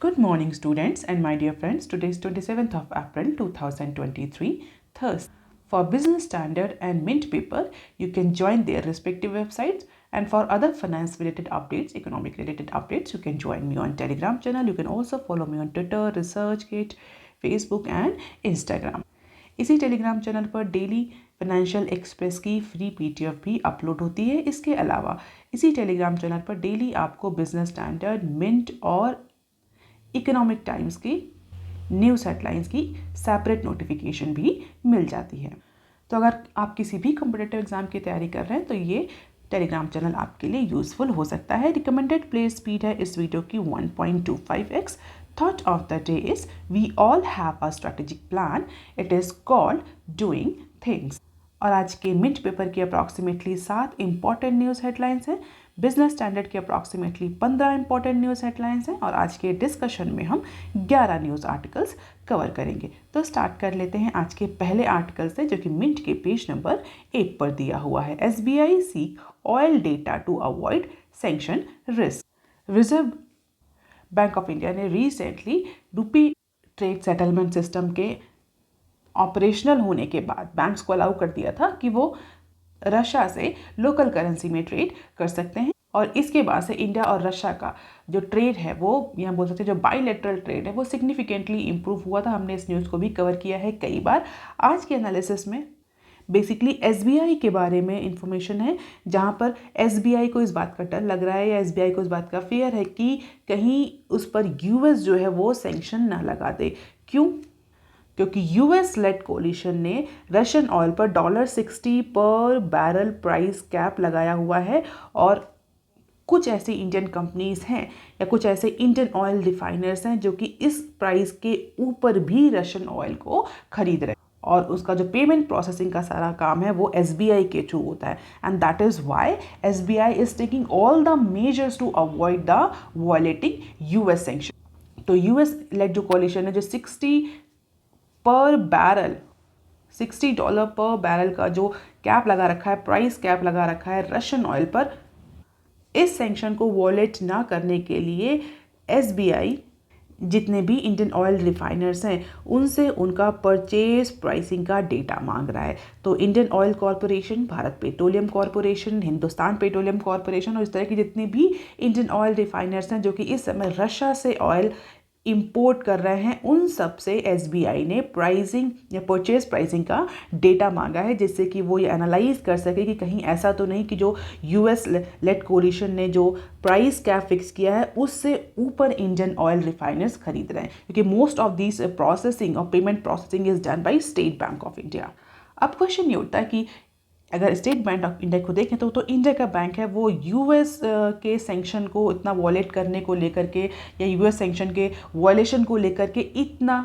Good morning, students and my dear friends. Today is 27th of April 2023, Thursday. For Business Standard and Mint paper, you can join their respective websites. And for other finance-related updates, economic-related updates, you can join me on Telegram channel. You can also follow me on Twitter, ResearchGate, Facebook and Instagram. इसी Telegram channel पर daily financial express की free PDF भी upload होती है। इसके अलावा इसी Telegram channel पर डेली आपको बिजनेस स्टैंडर्ड, मिंट और इकोनॉमिक टाइम्स की न्यूज़ हेडलाइंस की सेपरेट नोटिफिकेशन भी मिल जाती है। तो अगर आप किसी भी कॉम्पिटिटिव एग्जाम की तैयारी कर रहे हैं तो ये टेलीग्राम चैनल आपके लिए यूजफुल हो सकता है। रिकमेंडेड प्ले स्पीड है इस वीडियो की 1.25x। Thought of the day is we all have a strategic plan, it is called doing things. और आज के मिंट पेपर की अप्रॉक्सीमेटली 7 इंपॉर्टेंट न्यूज़ हेडलाइंस हैं। बिजनेस स्टैंडर्ड की अप्रॉक्सीमेटली 15 इंपॉर्टेंट न्यूज़ हेडलाइंस हैं और आज के डिस्कशन में हम 11 न्यूज़ आर्टिकल्स कवर करेंगे। तो स्टार्ट कर लेते हैं आज के पहले आर्टिकल से, जो कि मिंट के पेज नंबर 1 पर दिया हुआ है। SBI seek oil data to avoid sanction risk. Reserve Bank of India ने recently rupee trade settlement system के ऑपरेशनल होने के बाद बैंक्स को अलाउ कर दिया था कि वो रशिया से लोकल करेंसी में ट्रेड कर सकते हैं। और इसके बाद से इंडिया और रशिया का जो ट्रेड है, वो यहाँ बोल सकते हैं जो बाईलेटरल ट्रेड है, वो सिग्निफिकेंटली इंप्रूव हुआ था। हमने इस न्यूज़ को भी कवर किया है कई बार। आज के एनालिसिस में बेसिकली SBI के बारे में इंफॉर्मेशन है, जहाँ पर SBI को इस बात का डर लग रहा है या SBI को इस बात का फेयर है कि कहीं उस पर US जो है वो सैंक्शन ना लगा दे। क्यों? क्योंकि US लेड कोलिशन ने रशियन ऑयल पर $60 पर बैरल प्राइस कैप लगाया हुआ है और कुछ ऐसी इंडियन कंपनीज हैं या कुछ ऐसे इंडियन ऑयल रिफाइनर्स हैं जो कि इस प्राइस के ऊपर भी रशियन ऑयल को खरीद रहे हैं और उसका जो पेमेंट प्रोसेसिंग का सारा काम है वो SBI के थ्रू होता है। And that is why SBI is taking all the measures to avoid the violating US sanction. तो US लेड जो कोलिशन है, जो $60 पर बैरल का जो कैप लगा रखा है, प्राइस कैप लगा रखा है रशियन ऑयल पर, इस सैंक्शन को वॉलेट ना करने के लिए SBI जितने भी इंडियन ऑयल रिफाइनर्स हैं उनसे उनका परचेज प्राइसिंग का डेटा मांग रहा है। तो Indian oil corporation, Bharat petroleum corporation, Hindustan petroleum corporation और इस तरह की जितने भी इंडियन ऑयल रिफाइनर्स हैं जो कि इस समय रशिया से ऑयल इंपोर्ट कर रहे हैं, उन सब से SBI ने प्राइसिंग या परचेज प्राइसिंग का डेटा मांगा है, जिससे कि वो ये एनालाइज कर सके कि कहीं ऐसा तो नहीं कि जो US लेड कोलिशन ने जो प्राइस कैप फिक्स किया है उससे ऊपर इंडियन ऑयल रिफाइनर्स खरीद रहे हैं, क्योंकि मोस्ट ऑफ दिस प्रोसेसिंग और payment processing is done by state bank of India. अब क्वेश्चन ये उठता है कि अगर स्टेट बैंक ऑफ इंडिया को देखें तो इंडिया का बैंक है वो US के सैंक्शन को इतना वॉलेट करने को लेकर के या US सैंक्शन के वॉलेशन को लेकर के इतना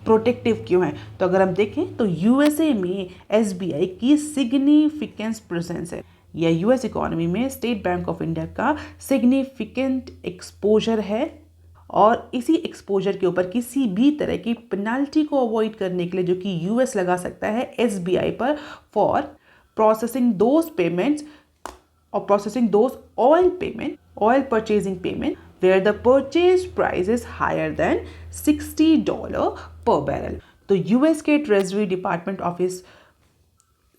प्रोटेक्टिव क्यों है। तो अगर हम देखें तो USA में SBI की सिग्निफिकेंस प्रेजेंस है या US इकोनॉमी में स्टेट बैंक ऑफ इंडिया का सिग्निफिकेंट एक्सपोजर है और इसी एक्सपोजर के ऊपर किसी भी तरह की पेनल्टी को अवॉइड करने के लिए जो कि US लगा सकता है SBI पर for processing those payments or processing those oil purchasing payment where the purchase price is higher than $60 per barrel। तो US के ट्रेजरी डिपार्टमेंट ऑफिस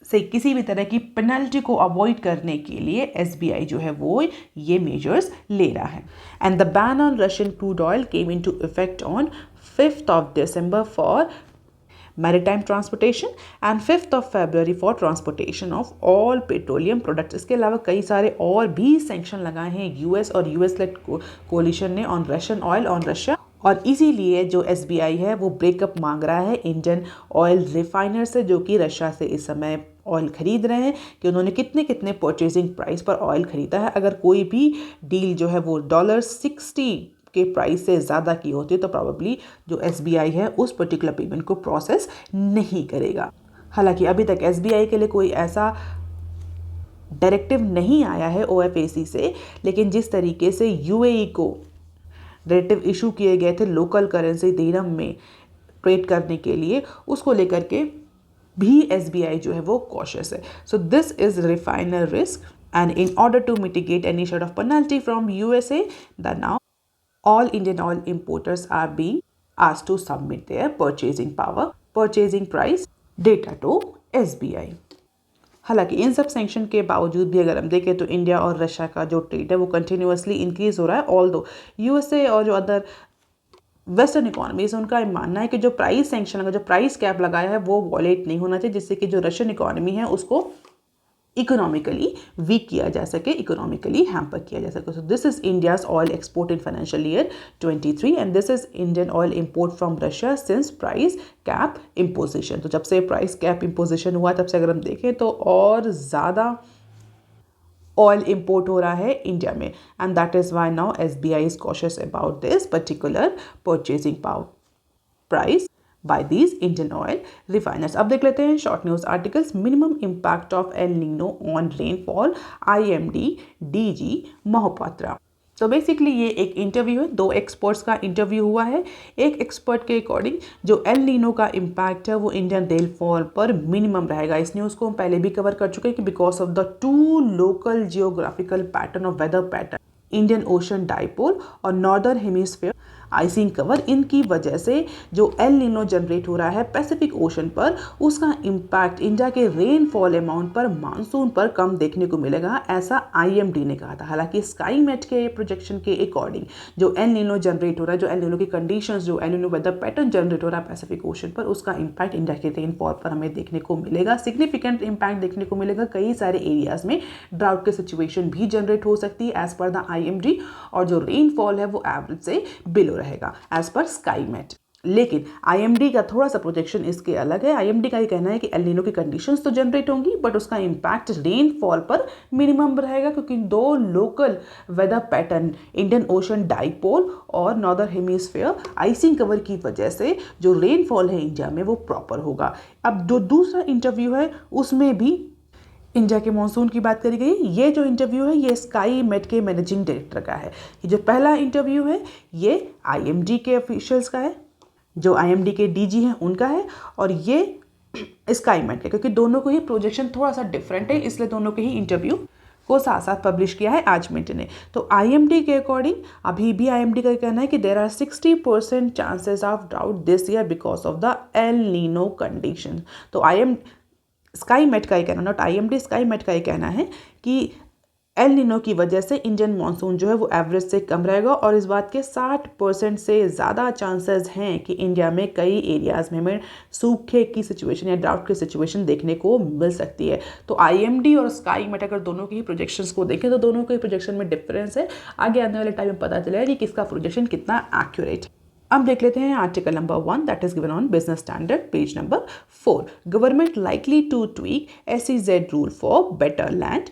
से किसी भी तरह की पेनल्टी को अवॉइड करने के लिए SBI जो है वो ये मेजर्स ले रहा है। And the ban on Russian crude oil came into effect on 5th of December for maritime transportation and 5th of February for transportation of all petroleum products। इसके अलावा कई सारे और भी सैंक्शन लगाए हैं US और US लेड कोलिशन ने on Russian oil on Russia, और इसीलिए जो SBI है वो ब्रेकअप मांग रहा है इंडियन ऑयल रिफाइनर से जो कि रशिया से इस समय ऑयल खरीद रहे हैं, कि उन्होंने कितने कितने परचेजिंग प्राइस पर ऑयल खरीदा है। अगर कोई भी डील जो है वो $60 के प्राइस से ज़्यादा की होती है तो प्रॉबेबली जो SBI है उस पर्टिकुलर पेमेंट को प्रोसेस नहीं करेगा। हालांकि अभी तक SBI के लिए कोई ऐसा डायरेक्टिव नहीं आया है OFAC से, लेकिन जिस तरीके से UAE को डायरेक्टिव इशू किए गए थे लोकल करेंसी दिरहम में ट्रेड करने के लिए, उसको लेकर के भी SBI जो है वो कॉशियस है। So this is refiner risk and in order to mitigate any sort of penalty from USA, the now all Indian oil importers are being asked to submit their purchasing price data to SBI. हालांकि इन सब sanction के बावजूद भी अगर हम देखें तो India और रशिया का जो ट्रेड है वो कंटिन्यूअसली इंक्रीज हो रहा है। ऑल्दो यूएसए और जो अदर वेस्टर्न इकोनॉमीज उनका मानना है कि जो प्राइस सैंक्शन का जो प्राइस कैप लगाया है वो वॉलेट नहीं होना चाहिए, जिससे कि जो रशियन इकोनॉमी है उसको इकोनॉमिकली वीक किया जा सके, इकोनॉमिकली हैम्पर किया जा सके। सो this is India's oil export in financial year 23 and this is Indian oil import from Russia since price cap imposition. तो जब से प्राइस कैप इम्पोजिशन हुआ तब से अगर हम देखें तो और ज़्यादा ऑयल इंपोर्ट हो रहा है इंडिया में, and that is Y now SBI is cautious about this particular purchasing price by these Indian oil refiners. अब देख लेते हैं short news articles. Minimum impact of El Nino on rainfall, IMD DG Mohapatra. तो basically ये एक interview है, 2 experts का interview हुआ है। एक एक्सपर्ट के अकॉर्डिंग जो एल नीनो का इम्पैक्ट है वो इंडियन रेनफॉल पर मिनिमम रहेगा। इस न्यूज़ को हम पहले भी कवर कर चुके हैं कि because of the 2 local geographical pattern of weather pattern, Indian Ocean dipole और नॉर्दर्न हेमिस्फीयर आइसिंग कवर, इनकी वजह से जो एल नीनो जनरेट हो रहा है पैसिफिक ओशन पर, उसका इम्पैक्ट इंडिया के रेनफॉल अमाउंट पर, मानसून पर कम देखने को मिलेगा, ऐसा IMD ने कहा था। हालांकि स्काईमेट के प्रोजेक्शन के अकॉर्डिंग जो एल नीनो जनरेट हो रहा है, जो एल नीनो की कंडीशंस, जो El Nino weather pattern generate हो रहा है पैसिफिक ओशन पर, उसका इम्पैक्ट इंडिया के रेनफॉल पर हमें देखने को मिलेगा। सिग्निफिकेंट इम्पैक्ट देखने को मिलेगा। कई सारे एरियाज में ड्राउट की सिचुएशन भी जनरेट हो सकती है एज पर द IMD, और जो रेनफॉल है वो एवरेज से बिलो रहेगा एज पर स्काईमेट। लेकिन IMD का थोड़ा सा प्रोजेक्शन इसके अलग है। IMD का ये कहना है कि एल नीनो की कंडीशंस तो जनरेट होंगी बट उसका इम्पैक्ट रेनफॉल पर मिनिमम रहेगा, क्योंकि 2 local weather pattern, Indian Ocean dipole और नॉर्दर्न हेमिस्फीयर आइसिंग कवर की वजह से जो रेनफॉल है इंडिया में वो प्रॉपर होगा। अब जो दूसरा इंटरव्यू है उसमें भी इंडिया के मॉनसून की बात करी गई। ये जो इंटरव्यू है ये स्काईमेट के मैनेजिंग डायरेक्टर का है। ये जो पहला इंटरव्यू है ये IMD के ऑफिशियल्स का है, जो IMD के DG हैं उनका है, और ये स्काईमेट का, क्योंकि दोनों को ही प्रोजेक्शन थोड़ा सा डिफरेंट है, इसलिए दोनों के ही इंटरव्यू को साथ साथ पब्लिश किया है आज मिंट ने। तो IMD के अकॉर्डिंग अभी भी IMD का कहना है कि there are 60% chances of drought this year because of the El Nino condition. तो स्काईमेट का ये कहना, नॉट IMD, स्काईमेट का ये कहना है कि एल नीनो की वजह से इंडियन मानसून जो है वो एवरेज से कम रहेगा, और इस बात के 60% से ज़्यादा चांसेस हैं कि इंडिया में कई एरियाज़ में हमें सूखे की सिचुएशन या ड्राउट की सिचुएशन देखने को मिल सकती है। तो IMD और स्काईमेट अगर दोनों की ही प्रोजेक्शंस को देखें तो दोनों के प्रोजेक्शन में डिफरेंस है। आगे आने वाले टाइम में पता चलेगा कि किसका प्रोजेक्शन कितना एक्यूरेट है। अब देख लेते हैं article number 1 that is given on Business Standard page number 4। Government likely to tweak SEZ rule for better land.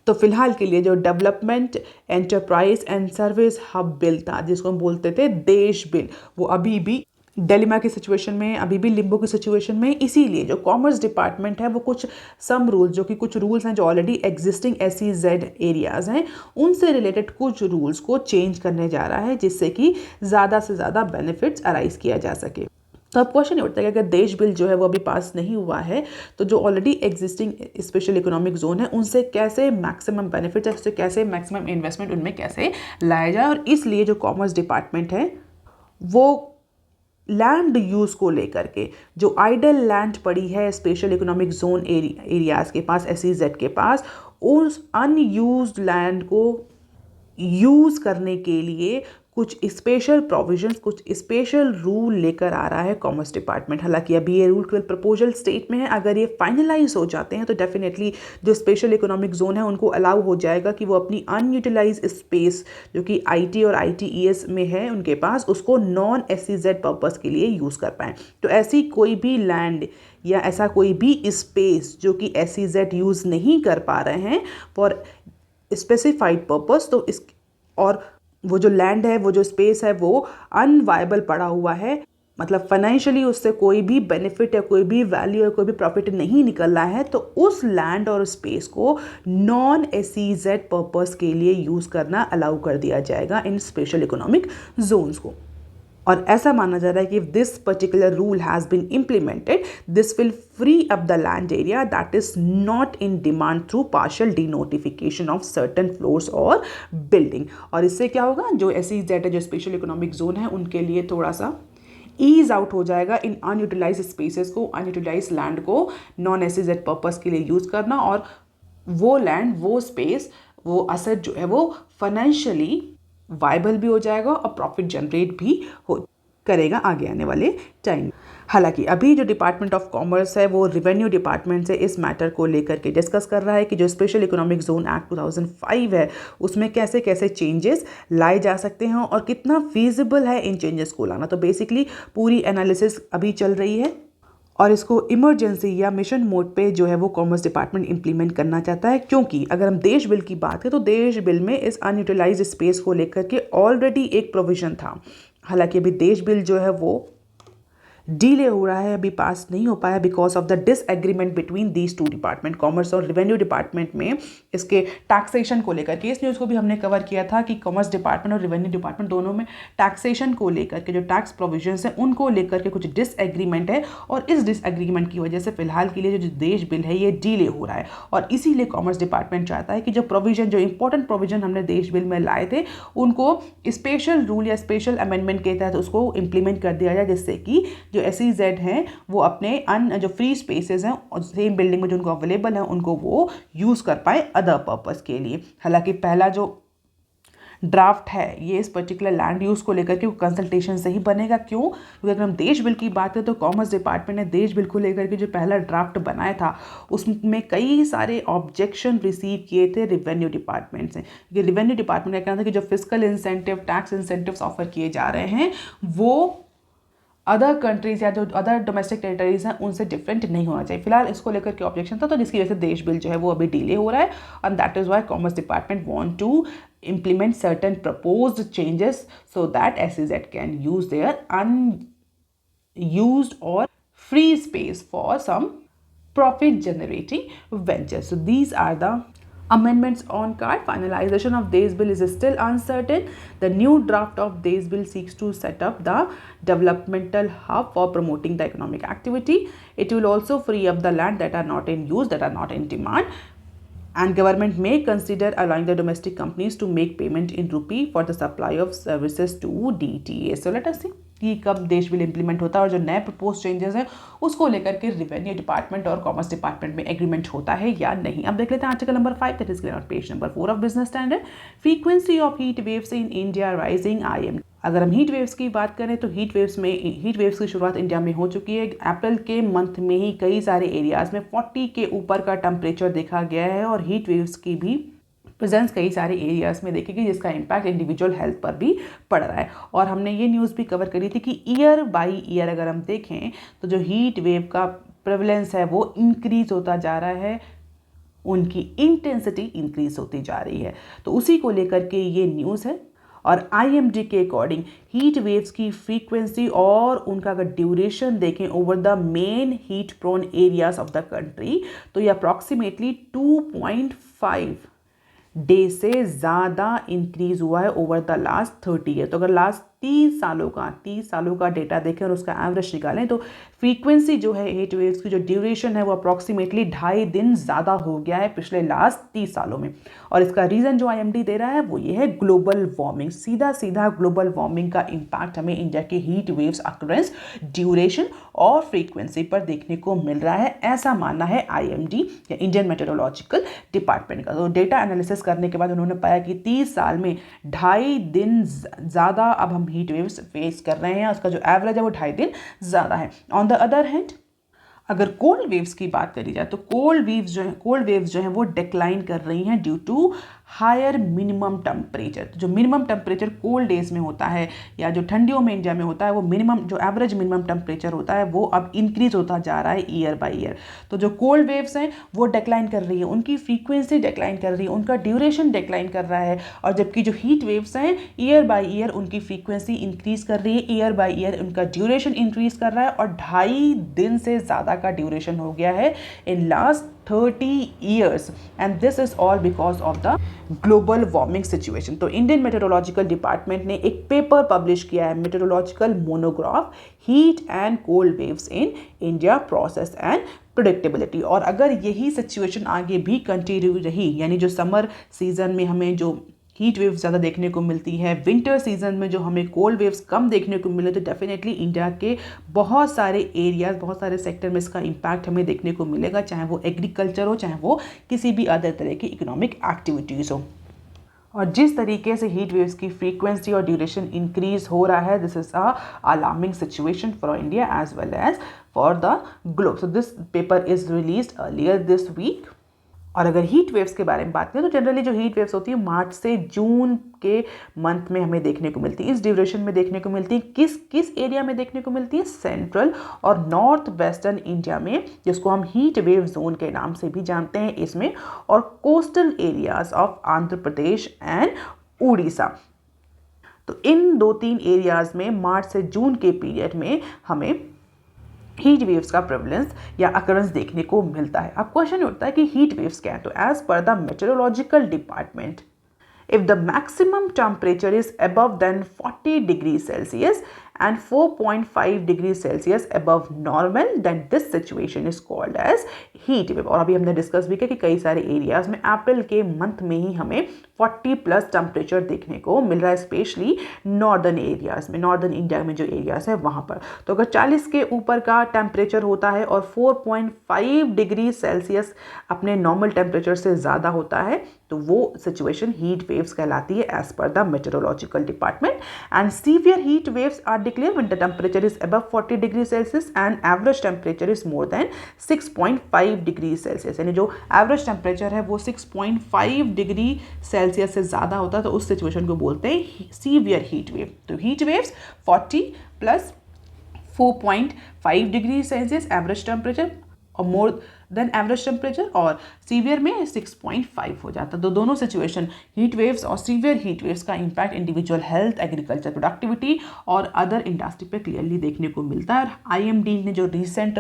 तो फिलहाल के लिए जो development enterprise and service hub bill था, जिसको हम बोलते थे देश बिल, वो अभी भी डिलेमा की सिचुएशन में, अभी भी लिम्बो की सिचुएशन में। इसीलिए जो कॉमर्स डिपार्टमेंट है वो कुछ रूल्स, जो कि कुछ रूल्स हैं जो ऑलरेडी एग्जिस्टिंग SEZ एरियाज़ हैं, उनसे रिलेटेड कुछ रूल्स को चेंज करने जा रहा है, जिससे कि ज़्यादा से ज़्यादा बेनिफिट्स अराइज किया जा सके। तो अब क्वेश्चन ये उठता है कि अगर देश बिल जो है वो अभी पास नहीं हुआ है तो जो already existing special economic zone है उनसे कैसे मैक्सिमम बेनिफिट है, उससे कैसे मैक्सिमम इन्वेस्टमेंट उनमें कैसे लाया जाए। और इसलिए जो कॉमर्स डिपार्टमेंट है वो लैंड यूज़ को लेकर के, जो आइडल लैंड पड़ी है स्पेशल इकोनॉमिक जोन एरियाज़ के पास, SEZ के पास, उस अनयूज्ड लैंड को यूज़ करने के लिए कुछ स्पेशल प्रोविजंस, कुछ स्पेशल रूल लेकर आ रहा है कॉमर्स डिपार्टमेंट। हालांकि अभी ये रूल केवल प्रपोजल स्टेट में है। अगर ये फाइनलाइज हो जाते हैं तो डेफिनेटली जो स्पेशल इकोनॉमिक जोन है उनको अलाउ हो जाएगा कि वो अपनी अनयूटिलाइज स्पेस जो कि IT और ITES में है उनके पास, उसको नॉन SEZ पर्पस के लिए यूज़ कर पाएँ। तो ऐसी कोई भी लैंड या ऐसा कोई भी स्पेस जो कि SEZ यूज़ नहीं कर पा रहे हैं फॉर स्पेसिफाइड पर्पस, तो इस और वो जो लैंड है, वो जो स्पेस है वो अनवायबल पड़ा हुआ है, मतलब फाइनेंशियली उससे कोई भी बेनिफिट या कोई भी वैल्यू या कोई भी प्रॉफिट नहीं निकल रहा है, तो उस लैंड और स्पेस को नॉन SEZ पर्पस के लिए यूज़ करना अलाउ कर दिया जाएगा इन स्पेशल इकोनॉमिक जोन्स को। और ऐसा माना जा रहा है कि if this particular rule has been implemented, this will free up the land area that is not in demand through partial denotification of certain floors और building। और इससे क्या होगा, जो SEZ है, जो स्पेशल इकोनॉमिक जोन है, उनके लिए थोड़ा सा ईज आउट हो जाएगा इन अनयूटिलाइज स्पेसेस को, अनयूटिलाइज लैंड को नॉन SEZ पर्पस के लिए यूज़ करना, और वो लैंड, वो स्पेस, वो असेट जो है वो फाइनेंशियली वायबल भी हो जाएगा और प्रॉफिट जनरेट भी हो करेगा आगे आने वाले टाइम। हालांकि अभी जो डिपार्टमेंट ऑफ कॉमर्स है वो रिवेन्यू डिपार्टमेंट से इस मैटर को लेकर के डिस्कस कर रहा है कि जो स्पेशल इकोनॉमिक जोन एक्ट 2005 है उसमें कैसे कैसे चेंजेस लाए जा सकते हैं और कितना फीजिबल है इन चेंजेस को लाना। तो बेसिकली पूरी एनालिसिस अभी चल रही है और इसको इमरजेंसी या मिशन मोड पे जो है वो कॉमर्स डिपार्टमेंट इंप्लीमेंट करना चाहता है, क्योंकि अगर हम देश बिल की बात करें तो देश बिल में इस अनयूटिलाइज्ड स्पेस को लेकर के ऑलरेडी एक प्रोविजन था। हालांकि अभी देश बिल जो है वो डिले हो रहा है, अभी पास नहीं हो पाया because of the disagreement between these two department, commerce और रेवेन्यू डिपार्टमेंट में इसके टैक्सेशन को लेकर के। इस न्यूज़ को भी हमने कवर किया था कि कॉमर्स डिपार्टमेंट और रेवेन्यू डिपार्टमेंट दोनों में टैक्सेशन को लेकर के, जो टैक्स प्रोविजंस हैं उनको लेकर के कुछ डिसएग्रीमेंट है, और इस डिसएग्रीमेंट की वजह से फिलहाल के लिए जो देश बिल है ये डिले हो रहा है। और इसीलिए कॉमर्स डिपार्टमेंट चाहता है कि जो प्रोविजन, जो इंपॉर्टेंट प्रोविजन हमने देश बिल में लाए थे उनको स्पेशल रूल या स्पेशल अमेंडमेंट के तहत उसको इंप्लीमेंट कर दिया जाए, जिससे कि जो SEZ हैं वो अपने जो फ्री स्पेसेस हैं और सेम बिल्डिंग में जो उनको अवेलेबल है उनको वो यूज़ कर पाए अदर पर्पस के लिए। हालांकि पहला जो ड्राफ्ट है ये इस पर्टिकुलर लैंड यूज़ को लेकर के कंसल्टेशन से ही बनेगा। क्यों? क्योंकि अगर हम देश बिल की बात करें तो कॉमर्स डिपार्टमेंट ने देश बिल को लेकर के जो पहला ड्राफ्ट बनाया था उसमें कई सारे ऑब्जेक्शन रिसीव किए थे रिवेन्यू डिपार्टमेंट से। क्योंकि रिवेन्यू डिपार्टमेंट का कहना था कि जो fiscal incentive, tax incentives offer किए जा रहे हैं वो अदर कंट्रीज या जो अदर डोमेस्टिक टेरिटरीज हैं उनसे डिफरेंट नहीं होना चाहिए। फिलहाल इसको लेकर के ऑब्जेक्शन था, तो जिसकी वजह से देश बिल जो है वो अभी डिले हो रहा है, and that is why commerce department want to implement certain proposed changes so that SEZ can use their unused or free space for some profit generating ventures. So these are the amendments on card. Finalization of Desh Bill is still uncertain. The new draft of Desh Bill seeks to set up the developmental hub for promoting the economic activity. It will also free up the land that are not in use, that are not in demand. And government may consider allowing the domestic companies to make payment in rupee for the supply of services to DTA. So let us see कि कब देश bill implement होता है और जो नए propose changes हैं उसको लेकर के रिवेन्यू डिपार्टमेंट और कॉमर्स डिपार्टमेंट में एग्रीमेंट होता है या नहीं। अब देख लेते हैं article number 5 that is clear on page number 4 of Business standard. Frequency of heat waves in India rising IMD। अगर हम हीट वेव्स की बात करें तो हीट वेव्स की शुरुआत इंडिया में हो चुकी है। अप्रैल के मंथ में ही कई सारे एरियाज में 40 के ऊपर का टेम्परेचर देखा गया है और हीट वेव्स की भी प्रेजेंस कई सारे एरियाज में देखेगी, जिसका इम्पैक्ट इंडिविजुअल हेल्थ पर भी पड़ रहा है। और हमने ये न्यूज़ भी कवर करी थी कि ईयर बाई ईयर अगर हम देखें तो जो हीट वेव का प्रेवलेंस है वो इंक्रीज होता जा रहा है, उनकी इंटेंसिटी इंक्रीज होती जा रही है। तो उसी को लेकर के ये न्यूज़ है। और IMD के अकॉर्डिंग हीट वेव्स की फ्रीक्वेंसी और उनका अगर ड्यूरेशन देखें over the main heat prone areas of the country तो ये अप्रॉक्सीमेटली 2.5 डे से ज़्यादा इंक्रीज हुआ है ओवर द लास्ट 30 ईयर। तो अगर लास्ट 30 सालों का डेटा देखें और उसका एवरेज निकालें तो फ्रीक्वेंसी जो है हीट वेव्स की जो ड्यूरेशन है वो अप्रॉक्सीमेटली 2.5 दिन ज़्यादा हो गया है पिछले लास्ट 30 सालों में। और इसका रीज़न जो IMD दे रहा है वो ये है ग्लोबल वार्मिंग। सीधा ग्लोबल वार्मिंग का इम्पैक्ट हमें इंडिया के हीट वेव्स अक्रेंस, ड्यूरेशन और फ्रीक्वेंसी पर देखने को मिल रहा है, ऐसा मानना है IMD या इंडियन मेट्रोलॉजिकल डिपार्टमेंट का। तो डेटा एनालिसिस करने के बाद उन्होंने पाया कि 30 साल में 2.5 दिन ज़्यादा अब हम हीट वेव्स फेस कर रहे हैं। उसका जो एवरेज है वो 2.5 दिन ज़्यादा है। ऑन द अदर हैंड अगर कोल्ड वेव्स की बात करी जाए तो कोल्ड वेव्स जो है वो डिक्लाइन कर रही हैं due to higher minimum temperature. तो जो मिनिमम टेम्परेचर कोल्ड डेज में होता है या जो ठंडियों में इंडिया में होता है वो जो एवरेज मिनिमम टेम्परेचर होता है वो अब इंक्रीज होता जा रहा है ईयर बाय ईयर। तो जो कोल्ड वेव्स हैं वो डिक्लाइन कर रही है, उनकी फ्रीक्वेंसी डिक्लाइन कर रही है, उनका ड्यूरेशन डिक्लाइन कर रहा है। और जबकि जो हीट वेव्स हैं ईयर बाय ईयर उनकी फ्रीक्वेंसी इंक्रीज कर रही है, ईयर बाय ईयर उनका ड्यूरेशन इंक्रीज कर रहा है और 2.5 दिन से ज़्यादा का ड्यूरेशन हो गया है in last 30 years, and this is all because of the global warming situation. तो इंडियन मेट्रोलॉजिकल डिपार्टमेंट ने एक पेपर पब्लिश किया है, meteorological monograph, heat and cold waves in India, process and predictability. और अगर यही सिचुएशन आगे भी कंटिन्यू रही, यानी जो समर सीजन में हमें जो हीट वेव्स ज़्यादा देखने को मिलती है, विंटर सीजन में जो हमें कोल्ड वेव्स कम देखने को मिले, तो डेफिनेटली इंडिया के बहुत सारे एरियाज, बहुत सारे सेक्टर में इसका इम्पैक्ट हमें देखने को मिलेगा, चाहे वो एग्रीकल्चर हो, चाहे वो किसी भी अदर तरह की इकोनॉमिक एक्टिविटीज़ हो। और जिस तरीके से हीट वेव्स की फ्रीक्वेंसी और ड्यूरेशन इंक्रीज हो रहा है, this is a alarming situation for India as well as for the globe. So this paper is released earlier this week. और अगर हीट वेव्स के बारे में बात करें तो जनरली जो हीट वेव्स होती है मार्च से जून के मंथ में हमें देखने को मिलती है, इस ड्यूरेशन में देखने को मिलती है। किस किस एरिया में देखने को मिलती है? सेंट्रल और नॉर्थ वेस्टर्न इंडिया में, जिसको हम हीट वेव जोन के नाम से भी जानते हैं इसमें, और coastal areas of Andhra Pradesh and Orissa. तो इन 2-3 एरियाज में मार्च से जून के पीरियड में हमें हीट वेव्स का प्रेवलेंस या अकरेंस देखने को मिलता है। अब क्वेश्चन उठता है कि हीट वेव्स क्या है? तो as per the meteorological department, if the maximum temperature is above than 40 degrees Celsius and 4.5 degrees Celsius above normal, then this situation is called as heat wave। और अभी हमने डिस्कस भी किया कि कई सारे एरियाज में अप्रैल के मंथ में ही हमें 40+ टेम्परेचर देखने को मिल रहा है, स्पेशली नॉर्दर्न एरियाज में, नॉर्दर्न इंडिया में जो एरियाज है वहाँ पर। तो अगर 40 के ऊपर का टेम्परेचर होता है और 4.5 डिग्री सेल्सियस अपने नॉर्मल टेम्परेचर से ज़्यादा होता है, तो वो सिचुएशन हीट वेव्स कहलाती है as per the meteorological department. And severe heat waves are declared when the temperature is above 40 degree Celsius and average temperature is more than 6.5 degree Celsius. यानी जो एवरेज टेम्परेचर है वो 6.5 degree Celsius से ज़्यादा होता है, तो उस सिचुएशन को बोलते हैं सीवियर हीट वेव। तो heat waves 40 + 4.5 degree Celsius average temperature और मोर देन एवरेज टेम्परेचर, और सीवियर में 6.5 हो जाता है। तो दोनों सिचुएशन, हीट वेव्स और सीवियर हीट वेव्स का impact individual health, agriculture productivity और अदर इंडस्ट्री पे क्लियरली देखने को मिलता है। और IMD ने जो रिसेंट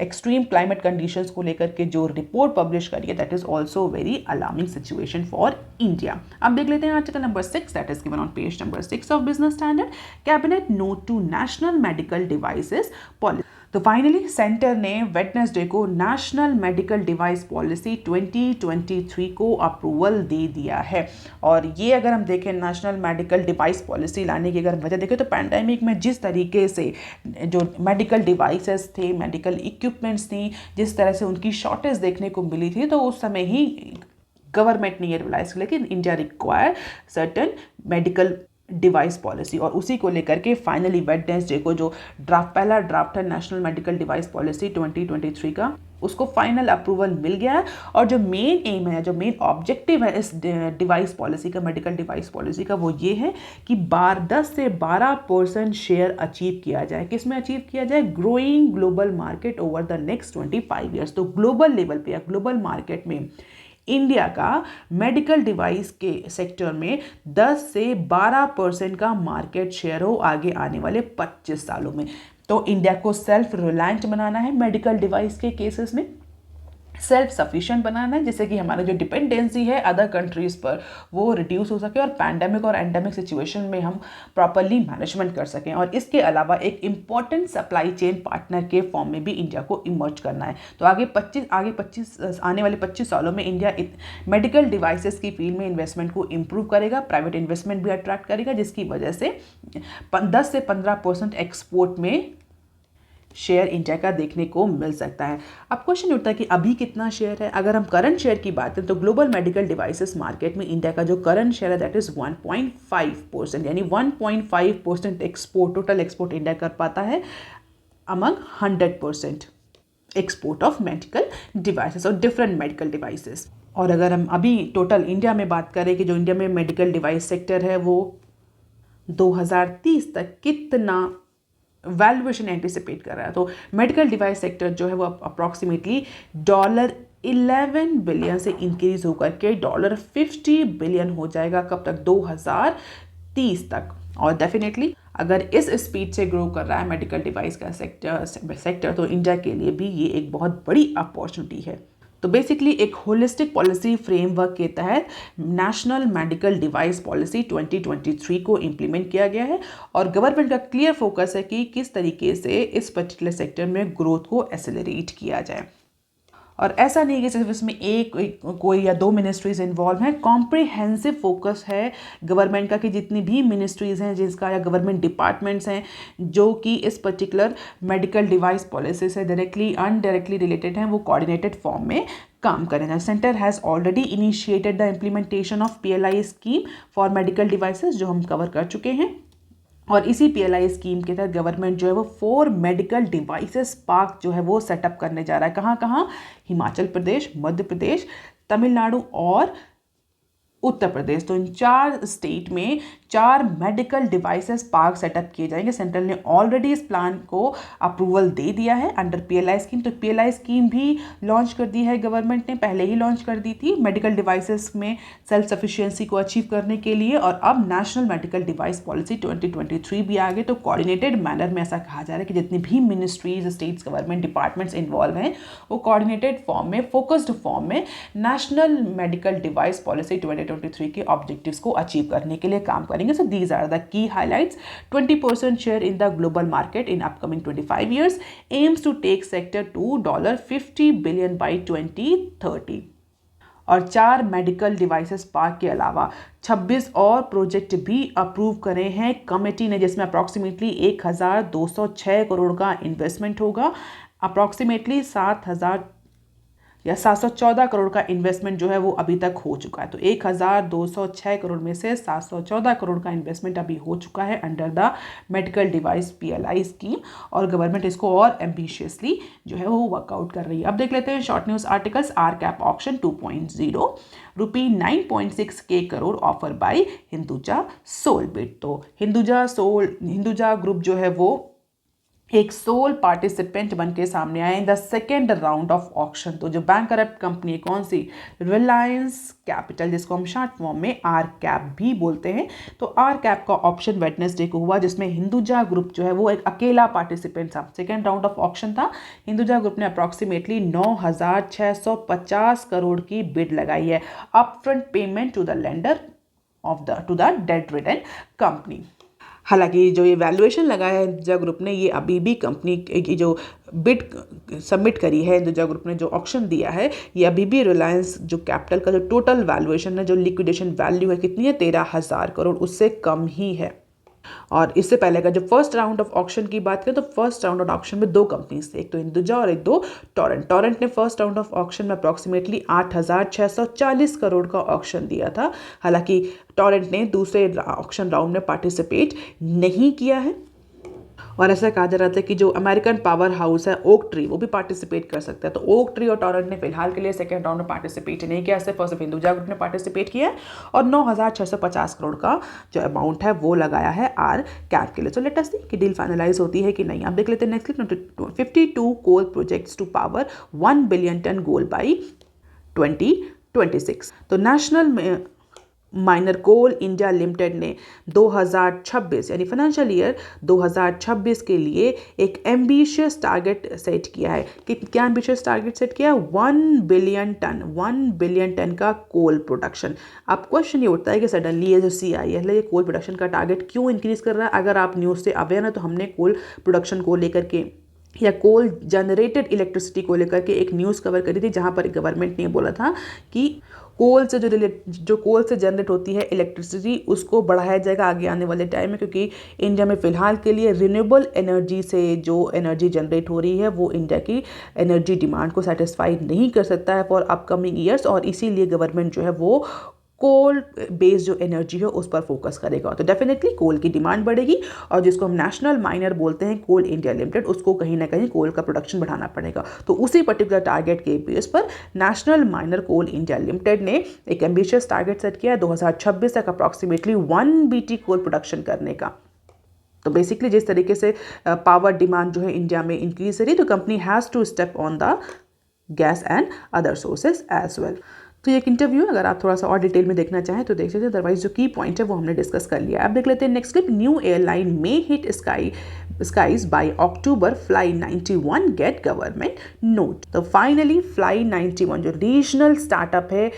एक्सट्रीम क्लाइमेट कंडीशंस को लेकर के जो रिपोर्ट पब्लिश करी है, that is also very alarming situation for India. अब देख लेते हैं article number 6, that is given on page number 6 of Business Standard. Cabinet note to national medical devices policy. तो फाइनली सेंटर ने वेडनेसडे को national medical device policy 2023 को approval दे दिया है। और ये अगर हम देखें नेशनल मेडिकल डिवाइस पॉलिसी लाने की अगर वजह देखें, तो पैंडेमिक में जिस तरीके से जो मेडिकल डिवाइसेस थे, मेडिकल इक्विपमेंट्स थी, जिस तरह से उनकी शॉर्टेज देखने को मिली थी, तो उस समय ही गवर्नमेंट ने ये रियलाइज किया कि India require certain medical device policy, और उसी को लेकर के फाइनली वेडनेसडे को जो पहला ड्राफ्ट है नेशनल मेडिकल डिवाइस पॉलिसी 2023 का, उसको फाइनल अप्रूवल मिल गया है। और जो मेन एम है, जो मेन ऑब्जेक्टिव है इस डिवाइस पॉलिसी का, मेडिकल डिवाइस पॉलिसी का, वो ये है कि 10 से 12% शेयर अचीव किया जाए। किस में अचीव किया जाए? Growing global market over the next 25 years. तो ग्लोबल लेवल पे या ग्लोबल मार्केट में इंडिया का मेडिकल डिवाइस के सेक्टर में 10 से 12% का मार्केट शेयर हो आगे आने वाले 25 सालों में। तो इंडिया को सेल्फ रिलायंट बनाना है मेडिकल डिवाइस के केसेस में, सेल्फ सफिशिएंट बनाना है, जिससे कि हमारा जो डिपेंडेंसी है अदर कंट्रीज़ पर वो रिड्यूस हो सके और पैंडेमिक और एंडेमिक सिचुएशन में हम प्रॉपरली मैनेजमेंट कर सकें। और इसके अलावा एक इम्पॉर्टेंट सप्लाई चेन पार्टनर के फॉर्म में भी इंडिया को इमर्ज करना है। तो आने वाले 25 सालों में इंडिया मेडिकल डिवाइसेस की फील्ड में इन्वेस्टमेंट को इम्प्रूव करेगा, प्राइवेट इन्वेस्टमेंट भी अट्रैक्ट करेगा, जिसकी वजह से 10 से 15% एक्सपोर्ट में शेयर इंडिया का देखने को मिल सकता है। अब क्वेश्चन उठता है कि अभी कितना शेयर है? अगर हम करंट शेयर की बात करें तो ग्लोबल मेडिकल डिवाइसेस मार्केट में इंडिया का जो करंट शेयर है दैट इज 1.5%, यानी 1.5% एक्सपोर्ट, टोटल एक्सपोर्ट इंडिया कर पाता है among 100% export of medical devices और डिफरेंट मेडिकल डिवाइसेस। और अगर हम अभी टोटल इंडिया में बात करें कि जो इंडिया में मेडिकल डिवाइस सेक्टर है वो 2030 तक कितना वैल्यूएशन एंटिसिपेट कर रहा है, तो मेडिकल डिवाइस सेक्टर जो है वो अप्रॉक्सीमेटली $11 बिलियन से इंक्रीज होकर के $50 बिलियन हो जाएगा। कब तक? 2030 तक। और डेफिनेटली अगर इस स्पीड से ग्रो कर रहा है मेडिकल डिवाइस का सेक्टर तो इंडिया के लिए भी ये एक बहुत बड़ी अपॉर्चुनिटी है। तो बेसिकली एक होलिस्टिक पॉलिसी फ्रेमवर्क के तहत नेशनल मेडिकल डिवाइस पॉलिसी 2023 को इम्प्लीमेंट किया गया है और गवर्नमेंट का क्लियर फोकस है कि किस तरीके से इस पर्टिकुलर सेक्टर में ग्रोथ को एक्सेलरेट किया जाए। और ऐसा नहीं है कि सिर्फ इसमें कोई या दो मिनिस्ट्रीज इन्वॉल्व हैं, कॉम्प्रिहेंसिव फोकस है गवर्नमेंट का कि जितनी भी मिनिस्ट्रीज हैं जिसका या गवर्नमेंट डिपार्टमेंट्स हैं जो कि इस पर्टिकुलर मेडिकल डिवाइस पॉलिसी से डायरेक्टली अनडायरेक्टली रिलेटेड हैं, वो कोऑर्डिनेटेड फॉर्म में काम करें। Centre has already initiated the implementation of PLI scheme for medical devices, जो हम कवर कर चुके हैं। और इसी PLI स्कीम के तहत गवर्नमेंट जो है वो 4 मेडिकल डिवाइसेस पार्क जो है वो सेटअप करने जा रहा है। कहाँ कहाँ? हिमाचल प्रदेश, मध्य प्रदेश, तमिलनाडु और उत्तर प्रदेश। तो इन 4 स्टेट में 4 मेडिकल डिवाइसेस पार्क सेटअप किए जाएंगे। सेंट्रल ने ऑलरेडी इस प्लान को अप्रूवल दे दिया है अंडर PLI स्कीम। तो PLI स्कीम भी लॉन्च कर दी है गवर्नमेंट ने, पहले ही लॉन्च कर दी थी मेडिकल डिवाइसेस में सेल्फ सफिशिएंसी को अचीव करने के लिए। और अब नेशनल मेडिकल डिवाइस पॉलिसी 2023 भी आ गई। तो कोऑर्डिनेटेड मैनर में ऐसा कहा जा रहा है कि जितनी भी ministries, states, government departments involve हैं वो कोऑर्डिनेटेड फॉर्म में, फोकस्ड फॉर्म में नेशनल मेडिकल डिवाइस पॉलिसी 2023 के ऑब्जेक्टिव्स को अचीव करने के लिए काम करेंगे। So these are the key highlights. 20% share in the global market in upcoming 25 years, aims to take sector to $50 billion by 2030. और 4 मेडिकल डिवाइसेस पार्क के अलावा 26 और प्रोजेक्ट भी अप्रूव करे हैं कमेटी ने, जिसमें अप्रॉक्सीमेटली 1206 करोड़ का इन्वेस्टमेंट होगा। अप्रॉक्सीमेटली 714 करोड़ का इन्वेस्टमेंट जो है वो अभी तक हो चुका है। तो 1206 करोड़ में से 714 करोड़ का इन्वेस्टमेंट अभी हो चुका है under the medical device PLI scheme, और गवर्नमेंट इसको और एम्बिशियसली जो है वो वर्कआउट कर रही है। अब देख लेते हैं short news articles. RCAP auction 2.0, ₹9.6K crore offer by Hinduja Solbit. तो हिंदुजा ग्रुप जो है वो एक सोल पार्टिसिपेंट बन के सामने आए in the second round of auction. तो जो बैंक करप्ट कंपनी कौन सी? रिलायंस कैपिटल, जिसको हम शॉर्ट फॉर्म में RCAP भी बोलते हैं। तो RCAP का ऑप्शन वेडनेसडे को हुआ, जिसमें हिंदुजा ग्रुप जो है वो एक अकेला पार्टिसिपेंट था। सेकेंड राउंड ऑफ ऑक्शन था। हिंदुजा ग्रुप ने अप्रॉक्सीमेटली 9,650 करोड़ की बिड लगाई है, upfront payment to the lender to the debt ridden company. हालांकि जो ये वैल्यूएशन लगाया है हिंदुजा ग्रुप ने, ये अभी भी कंपनी की जो बिड सबमिट करी है, हिंदुजा ग्रुप ने जो ऑक्शन दिया है, ये अभी भी रिलायंस जो कैपिटल का जो टोटल वैल्यूएशन है, जो लिक्विडेशन वैल्यू है कितनी है? 13,000 करोड़, उससे कम ही है। और इससे पहले का जो फर्स्ट राउंड ऑफ ऑक्शन की बात करें तो फर्स्ट राउंड ऑफ ऑक्शन में 2 कंपनीज थे, एक तो हिंदुजा और एक दो टोरेंट। टोरेंट ने फर्स्ट राउंड ऑफ ऑक्शन में अप्रॉक्सीमेटली 8,640 करोड़ का ऑक्शन दिया था। हालांकि टोरेंट ने दूसरे ऑक्शन राउंड में पार्टिसिपेट नहीं किया है। और ऐसा कहा जा रहा था कि जो अमेरिकन पावर हाउस है ओक ट्री, वो भी पार्टिसिपेट कर सकता है। तो ओक ट्री और टोरेंट ने फिलहाल के लिए सेकेंड राउंड में पार्टिसिपेट नहीं किया, सिर्फ हिंदुजा ग्रुप ने पार्टिसिपेट किया है और 9,650 करोड़ का जो अमाउंट है वो लगाया है RCAP के लिए। सो लेट अस सी कि डील फाइनलाइज होती है कि नहीं। आप देख लेते हैं next clip. 52 coal projects to power 1 billion ton goal by 2026। तो national miner Coal India Limited ने 2026 यानी फाइनेंशियल ईयर 2026 के लिए एक एम्बिशियस टारगेट सेट किया है। क्या एम्बिशियस टारगेट सेट किया है? 1 बिलियन टन का कोल प्रोडक्शन। अब क्वेश्चन ये उठता है कि सडनली ये जो CIL है ये कोल प्रोडक्शन का टारगेट क्यों इंक्रीज कर रहा है? अगर आप न्यूज़ से अवेयर हैं तो हमने कोल प्रोडक्शन को लेकर के या कोल जनरेटेड इलेक्ट्रिसिटी को लेकर के एक न्यूज़ कवर करी थी, जहां पर गवर्नमेंट ने बोला था कि कोल से जो कोल से जनरेट होती है इलेक्ट्रिसिटी उसको बढ़ाया जाएगा आगे आने वाले टाइम में, क्योंकि इंडिया में फ़िलहाल के लिए रिन्यूएबल एनर्जी से जो एनर्जी जनरेट हो रही है वो इंडिया की एनर्जी डिमांड को सेटिस्फाई नहीं कर सकता है फॉर अपकमिंग ईयर्स, और इसीलिए गवर्नमेंट जो है वो कोल बेस्ड जो एनर्जी है उस पर फोकस करेगा। तो डेफिनेटली कोल की डिमांड बढ़ेगी और जिसको हम नेशनल माइनर बोलते हैं कोल इंडिया लिमिटेड, उसको कहीं ना कहीं कोल का प्रोडक्शन बढ़ाना पड़ेगा। तो उसी पर्टिकुलर टारगेट के बेस पर national miner Coal India Limited ने एक एम्बिशियस टारगेट सेट किया है 2026 तक अप्रॉक्सीमेटली 1 BT कोल प्रोडक्शन करने का। तो बेसिकली जिस तरीके से पावर डिमांड जो है इंडिया में इंक्रीज हो रही है, तो company has to step on the gas and other sources as well. तो ये एक इंटरव्यू अगर आप थोड़ा सा और डिटेल में देखना चाहें तो देख सकते हैं, अदरवाइज जो की पॉइंट है वो हमने डिस्कस कर लिया। अब देख लेते हैं नेक्स्ट क्लिप। न्यू एयरलाइन में hit sky skies by October, Fly 91 get government note. तो फाइनली फ्लाई 91 जो रीजनल स्टार्टअप है,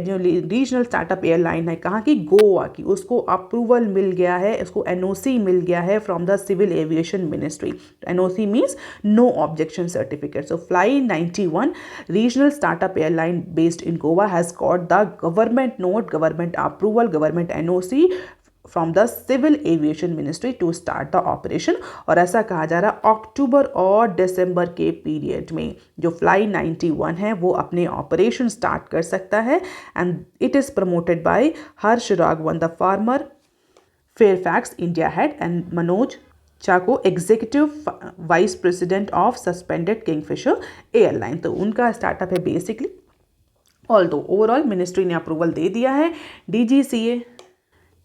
जो रीजनल स्टार्टअप एयरलाइन है कहाँ की, गोवा की, उसको अप्रूवल मिल गया है, उसको एनओसी मिल गया है from the civil aviation ministry. NOC means no objection certificate. So Fly 91 regional startup airline based in Goa has got the government note, government approval, government NOC from the civil aviation ministry to start the operation. और ऐसा कहा जा रहा है अक्टूबर और दिसंबर के period में जो फ्लाई 91 है वो अपने ऑपरेशन स्टार्ट कर सकता है. And it is promoted by Harsh Raghavan the former Fairfax India head and Manoj Chacko executive vice president of suspended Kingfisher airline. तो उनका स्टार्टअप है बेसिकली. ऑल्दो ओवरऑल मिनिस्ट्री ने अप्रूवल दे दिया है. DGCA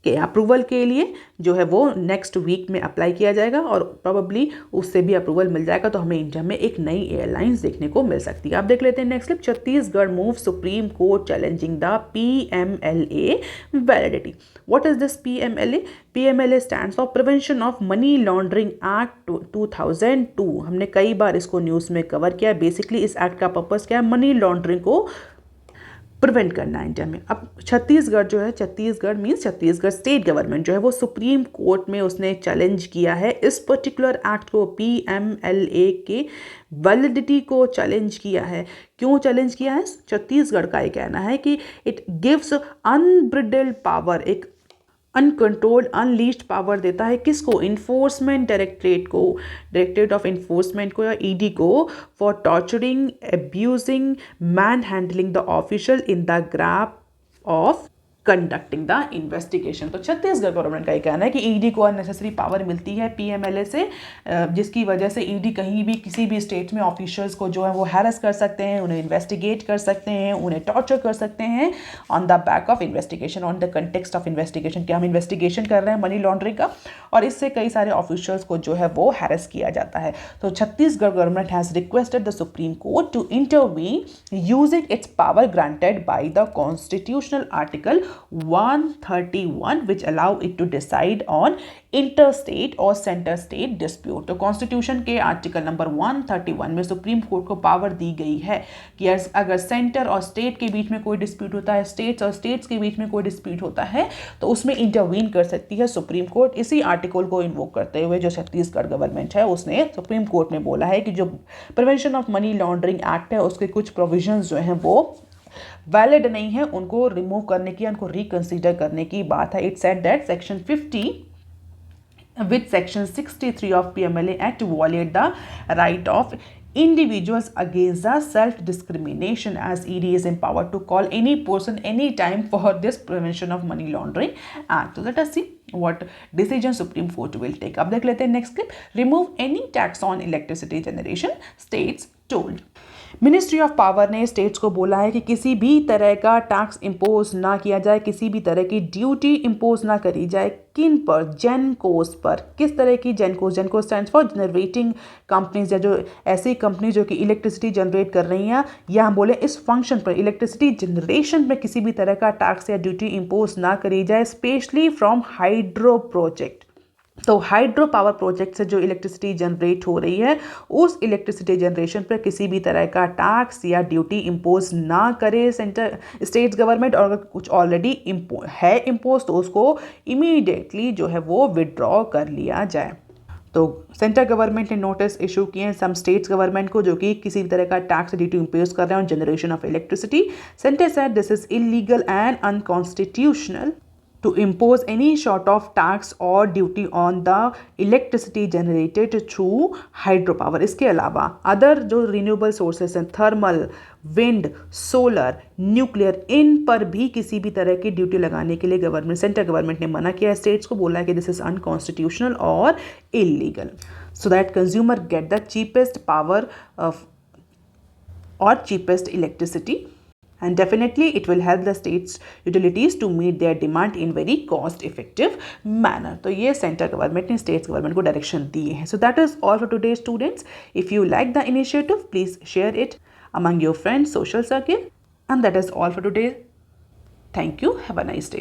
के अप्रूवल के लिए जो है वो नेक्स्ट वीक में अप्लाई किया जाएगा और प्रोबेबली उससे भी अप्रूवल मिल जाएगा तो हमें इंडिया में एक नई एयरलाइंस देखने को मिल सकती है. आप देख लेते हैं next clip. Chhattisgarh move supreme court challenging the PMLA validity. What is this PMLA? PMLA stands for prevention of money laundering act 2002. हमने कई बार इसको न्यूज़ में कवर किया. बेसिकली इस एक्ट का पर्पज़ क्या है? मनी लॉन्ड्रिंग को प्रिवेंट करना है इंडिया में. अब छत्तीसगढ़ जो है, Chhattisgarh means Chhattisgarh state government जो है वो सुप्रीम कोर्ट में उसने चैलेंज किया है इस पर्टिकुलर एक्ट को, PMLA के वैलिडिटी को चैलेंज किया है. क्यों चैलेंज किया है? छत्तीसगढ़ का ये कहना है कि इट गिव्स अनब्रिडल्ड पावर, एक अनकंट्रोल्ड अनलीस्ड पावर देता है किसको? इन्फोर्समेंट डायरेक्टरेट को, डायरेक्टरेट ऑफ इन्फोर्समेंट को या ED को, for torturing, abusing, man handling the official in the grab of conducting the investigation. तो छत्तीसगढ़ गवर्नमेंट का ये कहना है कि ED को अननेसेसरी पावर मिलती है PMLA से, जिसकी वजह से ED कहीं भी किसी भी स्टेट में ऑफिशियल्स को जो है वो हैरेस कर सकते हैं, उन्हें इन्वेस्टिगेट कर सकते हैं, उन्हें टॉर्चर कर सकते हैं on the back of investigation, on the context of investigation. क्या हम इन्वेस्टिगेशन कर रहे हैं मनी लॉन्ड्रिंग का, और इससे कई सारे ऑफिशियल्स को जो है वो हैरेस किया जाता है. तो Chhattisgarh government has requested the supreme court to intervene using its power granted by the constitutional article 131 which allow it to decide on interstate और सेंटर स्टेट डिस्प्यूट. तो कॉन्स्टिट्यूशन के आर्टिकल नंबर 131 में सुप्रीम कोर्ट को power दी गई है कि अगर सेंटर और स्टेट के बीच में कोई डिस्प्यूट होता है, स्टेट्स और स्टेट्स के बीच में कोई डिस्प्यूट होता है तो उसमें इंटरवीन कर सकती है सुप्रीम कोर्ट. इसी आर्टिकल को इन्वोक करते हुए जो छत्तीसगढ़ गवर्नमेंट है उसने सुप्रीम कोर्ट में बोला है कि जो prevention of money laundering act है उसके कुछ प्रोविजंस जो हैं वो वैलिड नहीं है, उनको रिमूव करने की, उनको रिकंसीडर करने की बात है. It said that section 50 with section 63 of PMLA Act violate the right of individuals against the self-discrimination, as ED is empowered to call any person anytime for this prevention of money laundering act. So let us see what decision Supreme Court will take. अब देख लेते हैं next clip. Remove any tax on electricity generation, states told. Ministry of power ने states को बोला है कि किसी भी तरह का टैक्स इम्पोज ना किया जाए, किसी भी तरह की ड्यूटी इम्पोज ना करी जाए. किन पर? जेनकोस पर. किस तरह की gencos? Gencos stands for generating companies, या जो ऐसी कंपनी जो कि इलेक्ट्रिसिटी जनरेट कर रही हैं, या हम बोले इस फंक्शन पर इलेक्ट्रिसिटी जनरेशन में किसी भी तरह का टैक्स या ड्यूटी इम्पोज ना करी जाए, स्पेशली फ्रॉम हाइड्रो प्रोजेक्ट. तो हाइड्रो पावर प्रोजेक्ट से जो इलेक्ट्रिसिटी जनरेट हो रही है उस इलेक्ट्रिसिटी जनरेशन पर किसी भी तरह का टैक्स या ड्यूटी इम्पोज ना करे सेंटर स्टेट गवर्नमेंट. और अगर कुछ ऑलरेडी है इम्पोज तो उसको इमीडिएटली जो है वो विड्रॉ कर लिया जाए. तो सेंट्रल गवर्नमेंट ने नोटिस इशू किए हैं सम स्टेट्स गवर्नमेंट को जो कि किसी भी तरह का टैक्स ड्यूटी इम्पोज कर रहे हैं on generation of electricity. Centre said this is illegal and unconstitutional to impose any sort of tax or duty on the electricity generated through hydropower. इसके अलावा अदर जो रिन्यूएबल सोर्सेस हैं, thermal, wind, solar, nuclear, इन पर भी किसी भी तरह की ड्यूटी लगाने के लिए गवर्नमेंट, सेंट्रल गवर्नमेंट ने मना किया. स्टेट्स को बोला है कि दिस इज अनकॉन्स्टिट्यूशनल और illegal, so that consumer get the cheapest power और cheapest electricity. And definitely it will help the states utilities to meet their demand in very cost effective manner. तो ये central government ने states government को direction दिए हैं. So that is all for today students. If you like the initiative, please share it among your friends, social circle. And that is all for today. Thank you. Have a nice day.